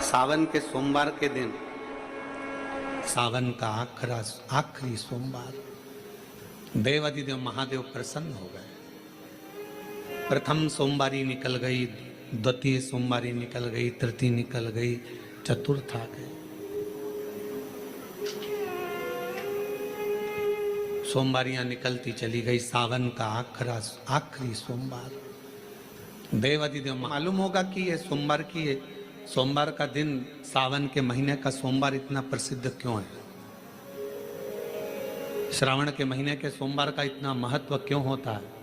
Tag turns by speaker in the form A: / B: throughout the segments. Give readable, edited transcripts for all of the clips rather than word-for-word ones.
A: सावन के सोमवार के दिन, सावन का आखिरी सोमवार, देवाधिदेव महादेव प्रसन्न हो गए। प्रथम सोमवारी निकल गई, द्वितीय सोमवारी निकल गई, तृतीय निकल गई, चतुर्थ आ गए। सोमवारियां निकलती चली गई। सावन का आखिरी सोमवार, देवाधिदेव मालूम होगा कि ये सोमवार की सोमवार का दिन, सावन के महीने का सोमवार इतना प्रसिद्ध क्यों है? श्रावण के महीने के सोमवार का इतना महत्व क्यों होता है?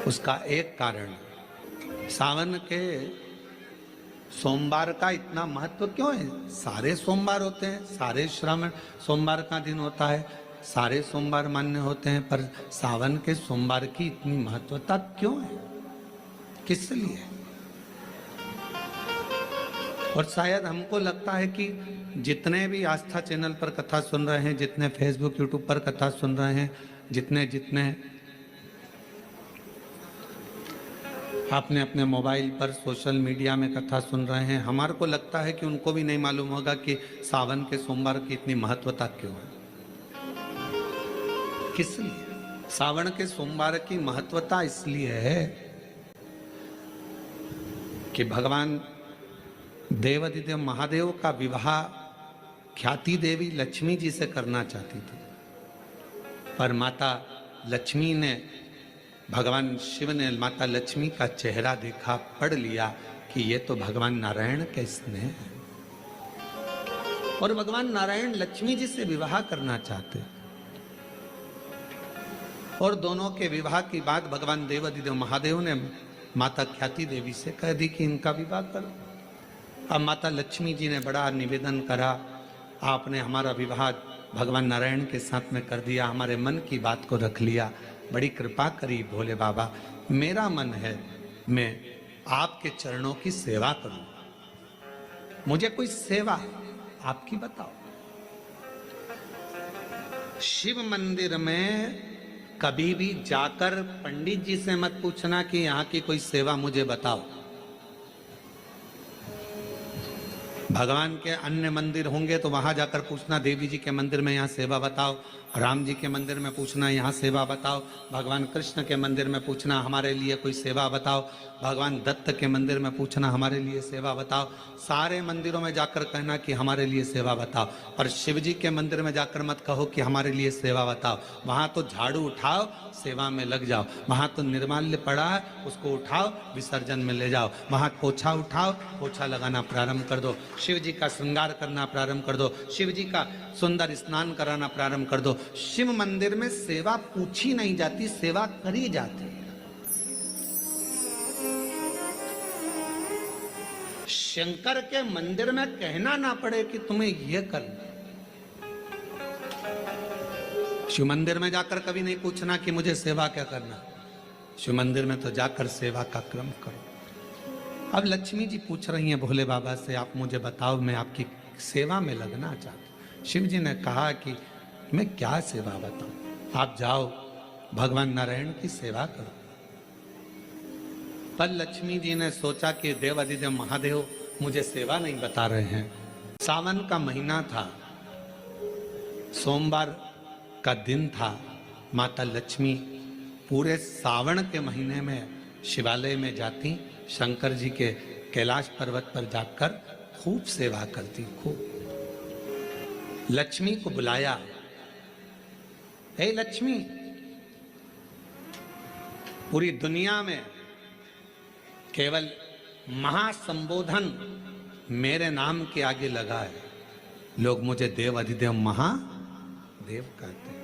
A: उसका एक कारण, सावन के सोमवार का इतना महत्व क्यों है? सारे सोमवार होते हैं, सारे श्रावण सोमवार का दिन होता है, सारे सोमवार मान्य होते हैं, पर सावन के सोमवार की इतनी महत्वता क्यों है? किस लिए? और शायद हमको लगता है कि जितने भी आस्था चैनल पर कथा सुन रहे हैं, जितने फेसबुक यूट्यूब पर कथा सुन रहे हैं, जितने आपने अपने मोबाइल पर सोशल मीडिया में कथा सुन रहे हैं, हमारे को लगता है कि उनको भी नहीं मालूम होगा कि सावन के सोमवार की इतनी महत्वता क्यों है। किस लिए? सावन के सोमवार की महत्वता इसलिए है कि भगवान देवाधिदेव महादेव का विवाह ख्याति देवी लक्ष्मी जी से करना चाहती थी, पर माता लक्ष्मी ने, भगवान शिव ने माता लक्ष्मी का चेहरा देखा, पढ़ लिया कि ये तो भगवान नारायण के स्नेह है, और भगवान नारायण लक्ष्मी जी से विवाह करना चाहते। और दोनों के विवाह की बात भगवान देवाधिदेव महादेव ने माता ख्याति देवी से कह दी कि इनका विवाह करो। अब माता लक्ष्मी जी ने बड़ा निवेदन करा, आपने हमारा विवाह भगवान नारायण के साथ में कर दिया, हमारे मन की बात को रख लिया, बड़ी कृपा करी भोले बाबा। मेरा मन है मैं आपके चरणों की सेवा करूं, मुझे कोई सेवा आपकी बताओ। शिव मंदिर में कभी भी जाकर पंडित जी से मत पूछना कि यहाँ की कोई सेवा मुझे बताओ। भगवान के अन्य मंदिर होंगे तो वहां जाकर पूछना, देवी जी के मंदिर में यहाँ सेवा बताओ, राम जी के मंदिर में पूछना यहाँ सेवा बताओ, भगवान कृष्ण के मंदिर में पूछना हमारे लिए कोई सेवा बताओ, भगवान दत्त के मंदिर में पूछना हमारे लिए सेवा बताओ। सारे मंदिरों में जाकर कहना कि हमारे लिए सेवा बताओ, पर शिव जी के मंदिर में जाकर मत कहो कि हमारे लिए सेवा बताओ। वहां तो झाड़ू उठाओ, सेवा में लग जाओ। वहां तो निर्माल्य पड़ा है, उसको उठाओ, विसर्जन में ले जाओ। वहां पोछा उठाओ, पोछा लगाना प्रारंभ कर दो, शिव जी का श्रृंगार करना प्रारंभ कर दो, शिव जी का सुंदर स्नान कराना प्रारंभ कर दो। शिव मंदिर में सेवा पूछी नहीं जाती, सेवा करी जाती है। शंकर के मंदिर में कहना ना पड़े कि तुम्हें यह करना। शिव मंदिर में जाकर कभी नहीं पूछना कि मुझे सेवा क्या करना। शिव मंदिर में तो जाकर सेवा का क्रम करो। अब लक्ष्मी जी पूछ रही हैं भोले बाबा से, आप मुझे बताओ, मैं आपकी सेवा में लगना चाहती हूँ। शिव जी ने कहा कि मैं क्या सेवा बताऊं, आप जाओ भगवान नारायण की सेवा करो। पर लक्ष्मी जी ने सोचा कि देवाधिदेव महादेव मुझे सेवा नहीं बता रहे हैं। सावन का महीना था, सोमवार का दिन था। माता लक्ष्मी पूरे सावन के महीने में शिवालय में जाती, शंकर जी के कैलाश पर्वत पर जाकर खूब सेवा करती, खूब। लक्ष्मी को बुलाया, हे लक्ष्मी, पूरी दुनिया में केवल महासंबोधन मेरे नाम के आगे लगा है। लोग मुझे देव अधिदेव महादेव कहते हैं।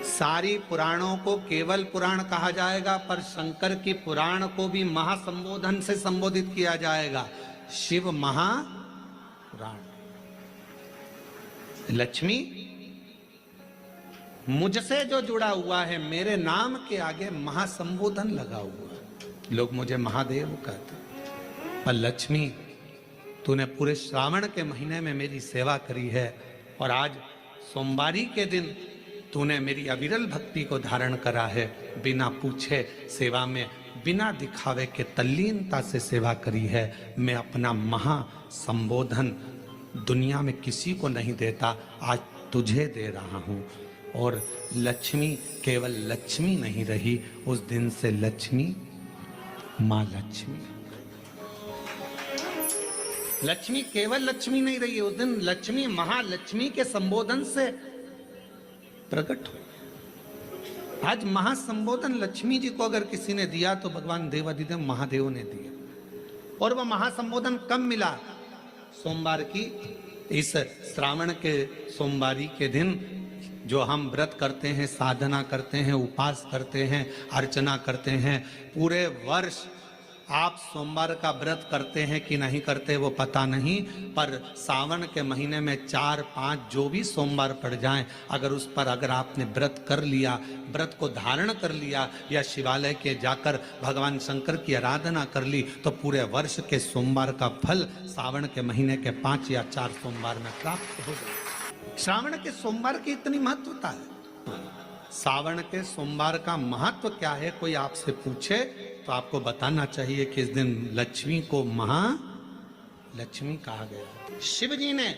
A: सारी पुराणों को केवल पुराण कहा जाएगा, पर शंकर की पुराण को भी महासंबोधन से संबोधित किया जाएगा, शिव महापुराण। लक्ष्मी, मुझसे जो जुड़ा हुआ है, मेरे नाम के आगे महासंबोधन लगा हुआ है, लोग मुझे महादेव कहते हैं। पर लक्ष्मी, तूने पूरे श्रावण के महीने में मेरी सेवा करी है, और आज सोमवारी के दिन तूने मेरी अविरल भक्ति को धारण करा है। बिना पूछे सेवा में, बिना दिखावे के तल्लीनता से सेवा करी है। मैं अपना महा संबोधन दुनिया में किसी को नहीं देता, आज तुझे दे रहा हूँ। और लक्ष्मी केवल लक्ष्मी नहीं रही, उस दिन से लक्ष्मी माँ लक्ष्मी। लक्ष्मी केवल लक्ष्मी नहीं रही, उस दिन लक्ष्मी महालक्ष्मी के संबोधन से प्रकट हो। आज महासंबोधन लक्ष्मी जी को अगर किसी ने दिया तो भगवान देवाधिदेव महादेव ने दिया। और वह महासंबोधन कब मिला? सोमवार की इस श्रावण के सोमवारी के दिन जो हम व्रत करते हैं, साधना करते हैं, उपास करते हैं, अर्चना करते हैं। पूरे वर्ष आप सोमवार का व्रत करते हैं कि नहीं करते वो पता नहीं, पर सावन के महीने में 4-5 जो भी सोमवार पड़ जाएं, अगर उस पर अगर आपने व्रत कर लिया, व्रत को धारण कर लिया या शिवालय के जाकर भगवान शंकर की आराधना कर ली, तो पूरे वर्ष के सोमवार का फल सावन के महीने के 5 या 4 सोमवार में प्राप्त हो जाए। श्रावण के सोमवार की इतनी महत्वता है। सावन के सोमवार का महत्व क्या है, कोई आपसे पूछे तो आपको बताना चाहिए कि इस दिन लक्ष्मी को महालक्ष्मी कहा गया। शिव जी ने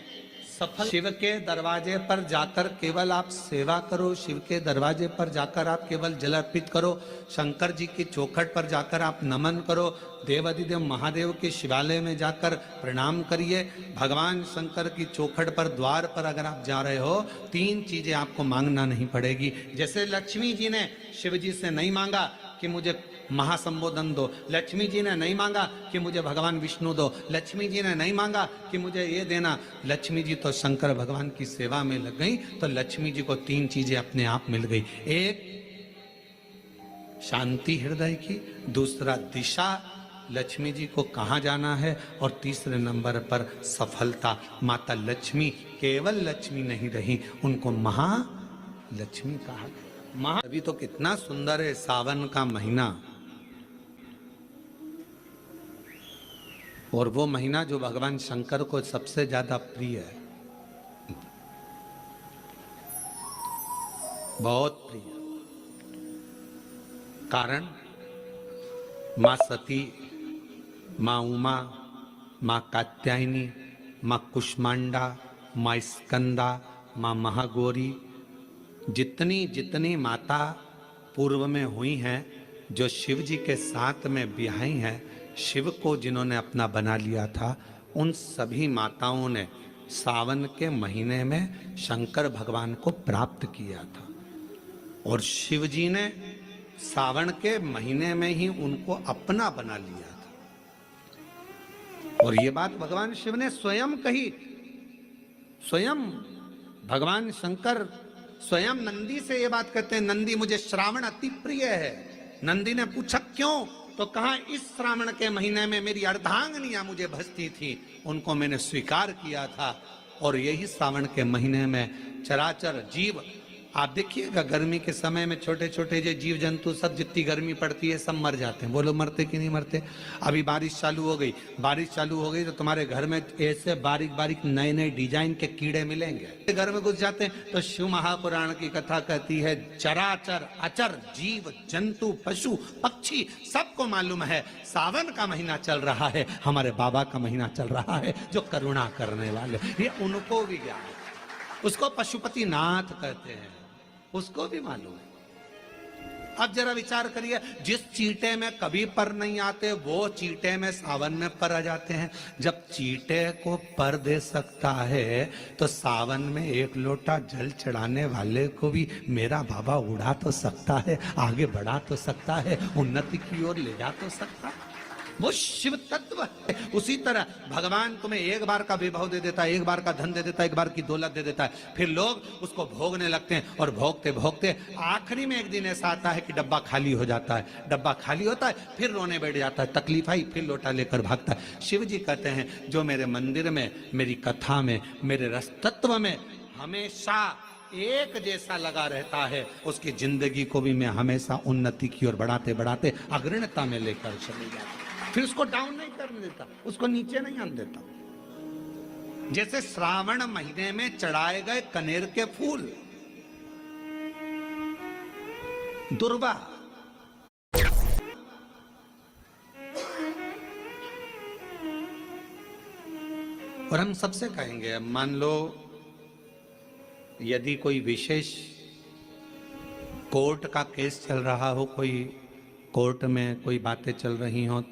A: सफल, शिव के दरवाजे पर जाकर केवल आप सेवा करो, शिव के दरवाजे पर जाकर आप केवल जल अर्पित करो, शंकर जी की चौखट पर जाकर आप नमन करो, देवाधिदेव महादेव के शिवालय में जाकर प्रणाम करिए। भगवान शंकर की चौखट पर द्वार पर अगर आप जा रहे हो, 3 चीजें आपको मांगना नहीं पड़ेगी। जैसे लक्ष्मी जी ने शिव जी से नहीं मांगा कि मुझे महासंबोधन दो, लक्ष्मी जी ने नहीं मांगा कि मुझे भगवान विष्णु दो, लक्ष्मी जी ने नहीं मांगा कि मुझे ये देना। लक्ष्मी जी तो शंकर भगवान की सेवा में लग गई, तो लक्ष्मी जी को 3 चीजें अपने आप मिल गई। एक शांति हृदय की, दूसरा दिशा लक्ष्मी जी को कहाँ जाना है, और तीसरे नंबर पर सफलता। माता लक्ष्मी केवल लक्ष्मी नहीं रही, उनको महालक्ष्मी कहा गया। अभी तो कितना सुंदर है सावन का महीना, और वो महीना जो भगवान शंकर को सबसे ज्यादा प्रिय है, बहुत प्रिय। कारण माँ सती, माँ उमा, माँ कात्यायनी, माँ कुष्मांडा, माँ स्कंदा, माँ महागौरी, जितनी जितनी माता पूर्व में हुई हैं, जो शिव जी के साथ में ब्याही हैं, शिव को जिन्होंने अपना बना लिया था, उन सभी माताओं ने सावन के महीने में शंकर भगवान को प्राप्त किया था। और शिव जी ने सावन के महीने में ही उनको अपना बना लिया था। और ये बात भगवान शिव ने स्वयं कही। स्वयं भगवान शंकर स्वयं नंदी से ये बात कहते हैं, नंदी मुझे श्रावण अति प्रिय है। नंदी ने पूछा क्यों, तो कहा इस श्रावण के महीने में मेरी अर्धांगिनियां मुझे भजती थी, उनको मैंने स्वीकार किया था। और यही श्रावण के महीने में चराचर जीव, आप देखिएगा गर्मी के समय में छोटे छोटे जो जीव जंतु सब, जितनी गर्मी पड़ती है सब मर जाते हैं। बोलो मरते कि नहीं मरते? अभी बारिश चालू हो गई, बारिश चालू हो गई तो तुम्हारे घर में ऐसे बारीक बारीक नए नए डिजाइन के कीड़े मिलेंगे। घर में घुस जाते हैं तो शिव महापुराण की कथा कहती है, चराचर अचर जीव जंतु पशु पक्षी सबको मालूम है सावन का महीना चल रहा है, हमारे बाबा का महीना चल रहा है जो करुणा करने वाले, ये उनको भी ज्ञान है। उसको पशुपति नाथ कहते हैं, उसको भी मालूम है। अब जरा विचार करिए, जिस चींटे में कभी पर नहीं आते वो चींटे में सावन में पर आ जाते हैं। जब चींटे को पर दे सकता है तो सावन में 1 लोटा जल चढ़ाने वाले को भी मेरा बाबा उड़ा तो सकता है, आगे बढ़ा तो सकता है, उन्नति की ओर ले जा तो सकता है। वो शिव तत्व है। उसी तरह भगवान तुम्हें एक बार का विभव दे देता है, एक बार का धन दे देता है, एक बार की दौलत दे देता है, फिर लोग उसको भोगने लगते हैं और भोगते भोगते आखिरी में एक दिन ऐसा आता है कि डब्बा खाली हो जाता है। डब्बा खाली होता है, फिर रोने बैठ जाता है, तकलीफ आई, फिर लोटा लेकर भागता है। शिव जी कहते हैं, जो मेरे मंदिर में, मेरी कथा में, मेरे रस तत्व में हमेशा एक जैसा लगा रहता है, उसकी जिंदगी को भी मैं हमेशा उन्नति की ओर बढ़ाते बढ़ाते अग्रणता में लेकर चले जाता हूं। फिर उसको डाउन नहीं करने देता, उसको नीचे नहीं आने देता। जैसे श्रावण महीने में चढ़ाए गए कनेर के फूल, दुर्वा और हम सबसे कहेंगे, मान लो यदि कोई विशेष कोर्ट का केस चल रहा हो, कोई कोर्ट में कोई बातें चल रही हो,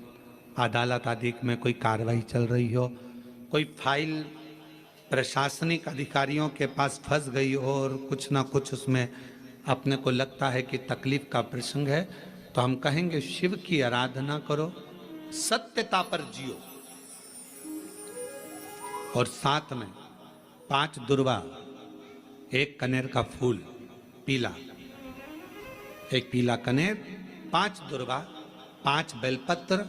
A: अदालत आदि में कोई कार्रवाई चल रही हो, कोई फाइल प्रशासनिक अधिकारियों के पास फंस गई हो और कुछ ना कुछ उसमें अपने को लगता है कि तकलीफ का प्रसंग है, तो हम कहेंगे शिव की आराधना करो, सत्यता पर जियो, और साथ में 5 दुर्वा, 1 कनेर का फूल पीला, 1 पीला कनेर, 5 दुर्वा, 5 बेलपत्र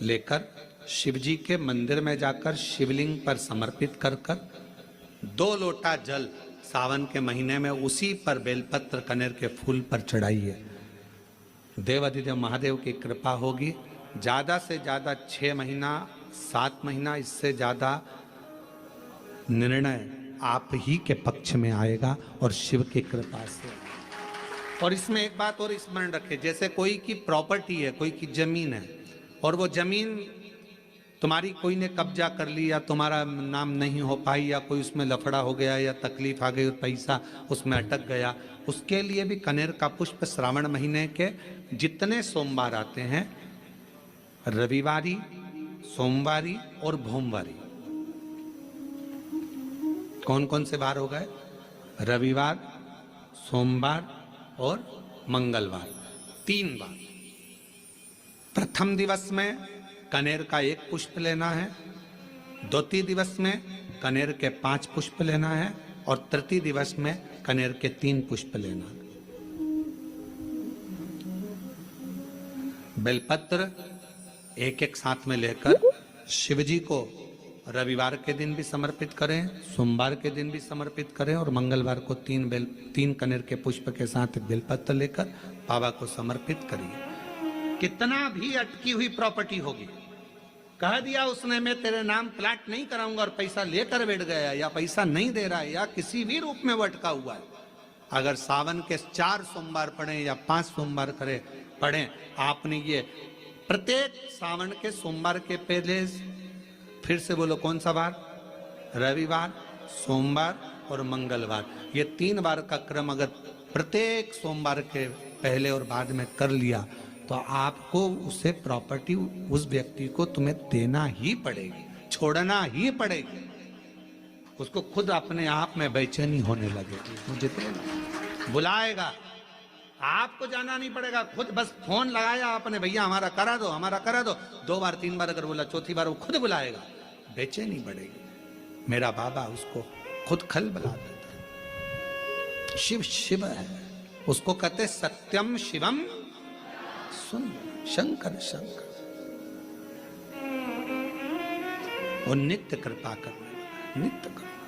A: लेकर शिव जी के मंदिर में जाकर शिवलिंग पर समर्पित कर 2 लोटा जल सावन के महीने में उसी पर बेलपत्र कनेर के फूल पर चढ़ाइए। देवाधिदेव महादेव की कृपा होगी। ज्यादा से ज्यादा 6 महीना 7 महीना, इससे ज्यादा निर्णय आप ही के पक्ष में आएगा और शिव की कृपा से। और इसमें एक बात और स्मरण रखें, जैसे कोई की प्रॉपर्टी है, कोई की जमीन है, और वो जमीन तुम्हारी कोई ने कब्जा कर ली या तुम्हारा नाम नहीं हो पाई या कोई उसमें लफड़ा हो गया या तकलीफ आ गई और पैसा उसमें अटक गया, उसके लिए भी कनेर का पुष्प श्रावण महीने के जितने सोमवार आते हैं, रविवारी, सोमवारी और भोमवारी, कौन कौन से बार हो गए? रविवार, सोमवार और मंगलवार, 3 बार। प्रथम दिवस में कनेर का 1 पुष्प लेना है, द्वितीय दिवस में कनेर के 5 पुष्प लेना है, और तृतीय दिवस में कनेर के 3 पुष्प लेना है। बेलपत्र 1-1 साथ में लेकर शिव जी को रविवार के दिन भी समर्पित करें, सोमवार के दिन भी समर्पित करें, और मंगलवार को 3 कनेर के पुष्प के साथ बेलपत्र लेकर बाबा को समर्पित करिए। कितना भी अटकी हुई प्रॉपर्टी होगी, कह दिया उसने मैं तेरे नाम प्लाट नहीं कराऊंगा और पैसा लेकर बैठ गया, या पैसा नहीं दे रहा है, या किसी भी रूप में वो अटका हुआ है, अगर सावन के 4 सोमवार पढ़े या 5 सोमवार पढ़े, आपने ये प्रत्येक सावन के सोमवार के पहले, फिर से बोलो कौन सा बार? रविवार, सोमवार और मंगलवार, ये 3 बार का क्रम अगर प्रत्येक सोमवार के पहले और बाद में कर लिया तो आपको उसे प्रॉपर्टी उस व्यक्ति को तुम्हें देना ही पड़ेगी, छोड़ना ही पड़ेगी। उसको खुद अपने आप में बेचैनी होने लगेगी, मुझे बुलाएगा, आपको जाना नहीं पड़ेगा, खुद बस फोन लगाया आपने, भैया हमारा करा दो, हमारा करा दो, 2 बार 3 बार अगर बोला, चौथी बार वो खुद बुलाएगा, बेचैनी बढ़ेगी। मेरा बाबा उसको खुद खल बुला देता है। शिव शिव है, उसको कहते सत्यम शिवम सुन, शंकर शंकर, और नित्य कृपा करने वाला, नित्य कृपा।